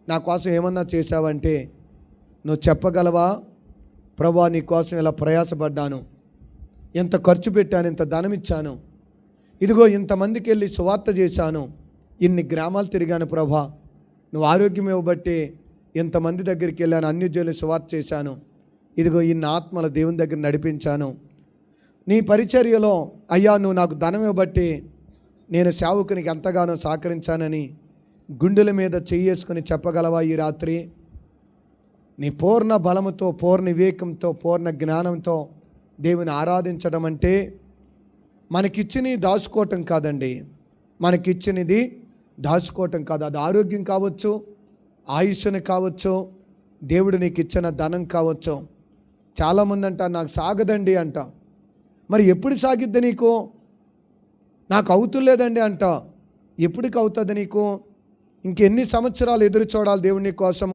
నా కోసం ఏమన్నా చేశావంటే నువ్వు చెప్పగలవా? ప్రభువా, నీ కోసం ఇలా ప్రయాసపడ్డాను, ఎంత ఖర్చు పెట్టాను, ఇంత ధనం ఇచ్చాను, ఇదిగో ఇంతమందికి వెళ్ళి సువార్త చేశాను, ఇన్ని గ్రామాలు తిరిగాను ప్రభా, నువ్వు ఆరోగ్యం ఇవ్వబట్టి ఇంతమంది దగ్గరికి వెళ్ళాను, అన్యజనులు సువార్త చేశాను, ఇదిగో ఇన్ని ఆత్మల దేవుని దగ్గర నడిపించాను, నీ పరిచర్యలో అయ్యా నువ్వు నాకు ధనం ఇవ్వబట్టి నేను సేవకునికి ఎంతగానో సహకరించానని గుండెల మీద చెయ్యేసుకొని చెప్పగలవా? ఈ రాత్రి నీ పూర్ణ బలముతో, పూర్ణ వివేకంతో, పూర్ణ జ్ఞానంతో దేవుని ఆరాధించడం అంటే మనకిచ్చినది దాచుకోవటం కాదండి. మనకిచ్చినది దాచుకోవటం కాదు. అది ఆరోగ్యం కావచ్చు, ఆయుష్ని కావచ్చు, దేవుడు నీకు ఇచ్చిన ధనం కావచ్చు. చాలామంది అంటారు నాకు సాగదండి అంట. మరి ఎప్పుడు సాగిద్ది నీకు? నాకు అవుతులేదండి అంట. ఎప్పటికి అవుతుంది నీకు? ఇంకెన్ని సంవత్సరాలు ఎదురు చూడాలి దేవుని కోసం?